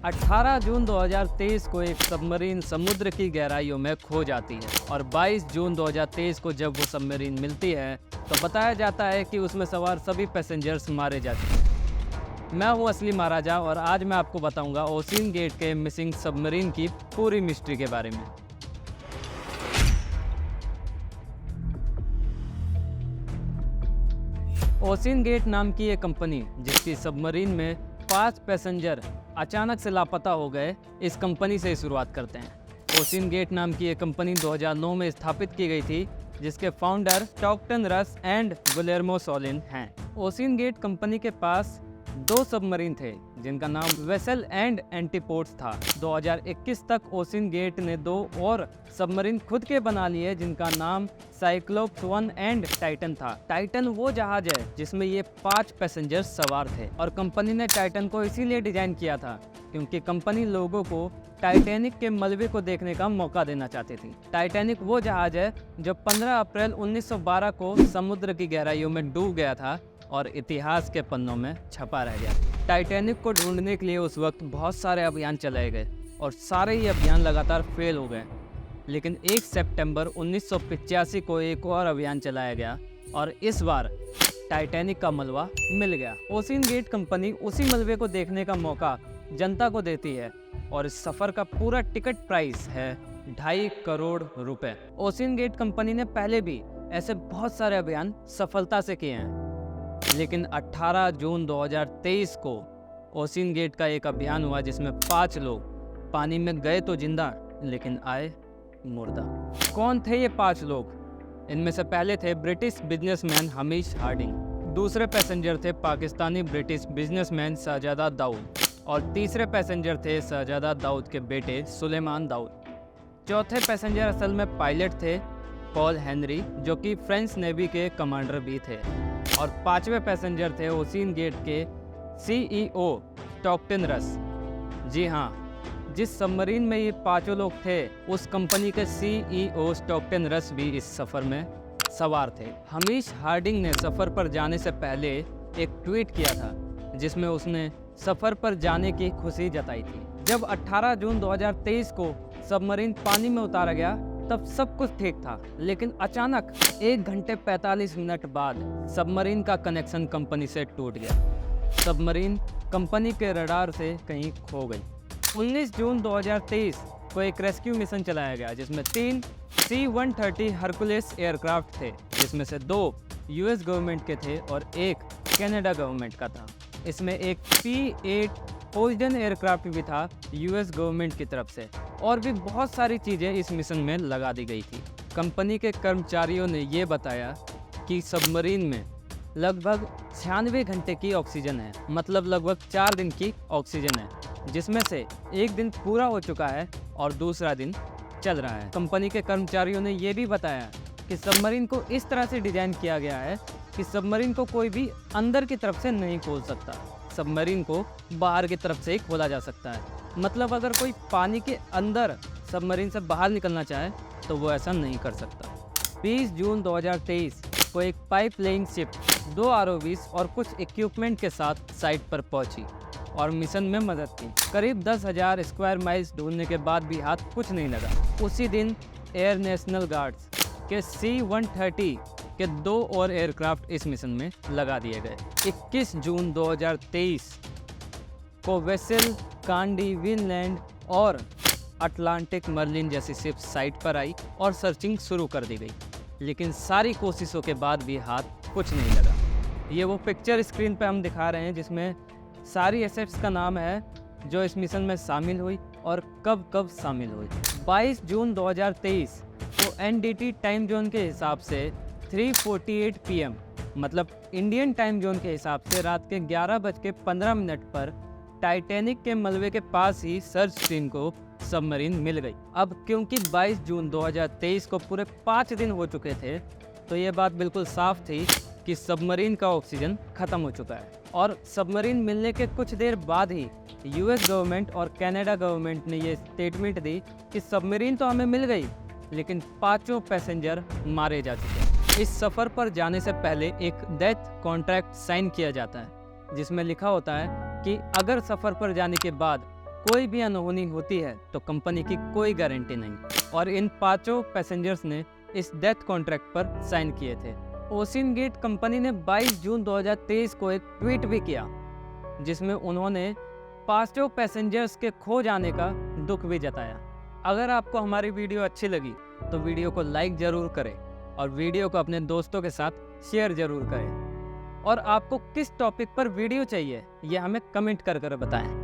18 जून 2023 को एक सबमरीन समुद्र की गहराइयों में खो जाती है और 22 जून 2023 को जब वो सबमरीन मिलती है तो बताया जाता है कि उसमें सवार सभी पैसेंजर्स मारे जा चुके हैं। मैं हूं असली महाराजा और आज मैं आपको बताऊंगा ओशियन गेट के मिसिंग सबमरीन की पूरी मिस्ट्री के बारे में। ओशियन गेट नाम की एक कंपनी जिसकी सबमरीन में 5 पैसेंजर अचानक से लापता हो गए, इस कंपनी से शुरुआत करते हैं। ओशियन गेट नाम की एक कंपनी 2009 में स्थापित की गई थी जिसके founder Stockton Rush and Guillermo Sohnlein हैं। ओशियन गेट कंपनी के पास 2 सबमरीन थे जिनका नाम वेसल एंड एंटीपोर्ट्स था। 2021 तक ओशियन गेट ने 2 और सबमरीन खुद के बना लिए जिनका नाम साइक्लोप्स 1 एंड टाइटन था। टाइटन वो जहाज है जिसमें ये 5 पैसेंजर्स सवार थे और कंपनी ने टाइटन को इसीलिए डिजाइन किया था क्योंकि कंपनी लोगों को टाइटैनिक के मलबे को देखने का मौका देना चाहती थी। टाइटैनिक वो जहाज है जो 15 अप्रैल 1912 को समुद्र की गहराइयों में डूब गया था और इतिहास के पन्नों में छपा रह गया। टाइटैनिक को ढूंढने के लिए उस वक्त बहुत सारे अभियान चलाए गए और सारे ही अभियान लगातार फेल हो गए, लेकिन 1 सितंबर 1985 को एक और अभियान चलाया गया और इस बार टाइटैनिक का मलबा मिल गया। ओशियन गेट कंपनी उसी मलबे को देखने का मौका जनता को देती है और इस सफ़र का पूरा टिकट प्राइस है 2.5 करोड़ रुपए। ओशियन गेट कंपनी ने पहले भी ऐसे बहुत सारे अभियान सफलता से किए हैं, लेकिन 18 जून 2023 को ओशियन गेट का एक अभियान हुआ जिसमें 5 लोग पानी में गए तो जिंदा लेकिन आए मुर्दा। कौन थे ये 5 लोग? इनमें से पहले थे ब्रिटिश बिजनेसमैन हमीश हार्डिंग, दूसरे पैसेंजर थे पाकिस्तानी ब्रिटिश बिजनेसमैन शहजादा दाऊद और तीसरे पैसेंजर थे शहजादा दाऊद के बेटे सुलेमान दाऊद। चौथे पैसेंजर असल में पायलट थे पॉल हेनरी जो कि फ्रेंच नेवी के कमांडर भी थे और 5वें पैसेंजर थे ओशियन गेट के सीईओ स्टॉकटन रस। जी हाँ, जिस सबमरीन में ये 5 लोग थे उस कंपनी के सीईओ स्टॉकटन रस भी इस सफ़र में सवार थे। हमीश हार्डिंग ने सफ़र पर जाने से पहले एक ट्वीट किया था जिसमें उसने सफ़र पर जाने की खुशी जताई थी। जब 18 जून 2023 को सबमरीन पानी में उतारा गया तब सब कुछ ठीक था, लेकिन अचानक 1 घंटे 45 मिनट बाद सबमरीन का कनेक्शन कंपनी से टूट गया। सबमरीन कंपनी के रडार से कहीं खो गई। 19 जून 2023 को एक रेस्क्यू मिशन चलाया गया जिसमें 3 C-130 हरकुलेस एयरक्राफ्ट थे, जिसमें से 2 यूएस गवर्नमेंट के थे और 1 कनाडा गवर्नमेंट का था। इसमें एक P-8 पोइजन एयरक्राफ्ट भी था यूएस गवर्नमेंट की तरफ से, और भी बहुत सारी चीज़ें इस मिशन में लगा दी गई थी। कंपनी के कर्मचारियों ने ये बताया कि सबमरीन में लगभग 96 घंटे की ऑक्सीजन है, मतलब लगभग 4 दिन की ऑक्सीजन है, जिसमें से एक दिन पूरा हो चुका है और दूसरा दिन चल रहा है। कंपनी के कर्मचारियों ने ये भी बताया कि सबमरीन को इस तरह से डिज़ाइन किया गया है कि सबमरीन को कोई भी अंदर की तरफ से नहीं खोल सकता, सबमरीन को बाहर की तरफ से ही खोला जा सकता है। मतलब अगर कोई पानी के अंदर सबमरीन से बाहर निकलना चाहे तो वो ऐसा नहीं कर सकता। 20 जून 2023 को एक पाइप लेइंग शिप 2 ROVs और कुछ इक्विपमेंट के साथ साइट पर पहुंची और मिशन में मदद की। करीब 10,000 स्क्वायर माइल्स ढूंढने के बाद भी हाथ कुछ नहीं लगा। उसी दिन एयर नेशनल गार्ड्स के C-130 के 2 और एयरक्राफ्ट इस मिशन में लगा दिए गए। 21 जून 2023 को वेसल, कांडी, विनलैंड और अटलांटिक मर्लिन जैसी शिप साइट पर आई और सर्चिंग शुरू कर दी गई, लेकिन सारी कोशिशों के बाद भी हाथ कुछ नहीं लगा। ये वो पिक्चर स्क्रीन पे हम दिखा रहे हैं जिसमें सारी एसेट्स का नाम है जो इस मिशन में शामिल हुई और कब कब शामिल हुई। 22 जून 2023 को NDT टाइम जोन के हिसाब से 3:48 PM, मतलब इंडियन टाइम जोन के हिसाब से रात के 11:15 पर टाइटैनिक के मलबे के पास ही सर्च टीम को सबमरीन मिल गई। अब क्योंकि 22 जून 2023 को पूरे 5 दिन हो चुके थे तो ये बात बिल्कुल साफ थी कि सबमरीन का ऑक्सीजन खत्म हो चुका है और सबमरीन मिलने के कुछ देर बाद ही यूएस गवर्नमेंट और कनाडा गवर्नमेंट ने ये स्टेटमेंट दी कि सबमरीन तो हमें मिल गई लेकिन 5 पैसेंजर मारे जा चुके हैं। इस सफ़र पर जाने से पहले एक डेथ कॉन्ट्रैक्ट साइन किया जाता है जिसमें लिखा होता है कि अगर सफ़र पर जाने के बाद कोई भी अनहोनी होती है तो कंपनी की कोई गारंटी नहीं, और इन पांचों पैसेंजर्स ने इस डेथ कॉन्ट्रैक्ट पर साइन किए थे। ओशियन गेट कंपनी ने 22 जून 2023 को एक ट्वीट भी किया जिसमें उन्होंने पांचों पैसेंजर्स के खो जाने का दुख भी जताया। अगर आपको हमारी वीडियो अच्छी लगी तो वीडियो को लाइक ज़रूर करें और वीडियो को अपने दोस्तों के साथ शेयर ज़रूर करें। और आपको किस टॉपिक पर वीडियो चाहिए ये हमें कमेंट कर बताएं।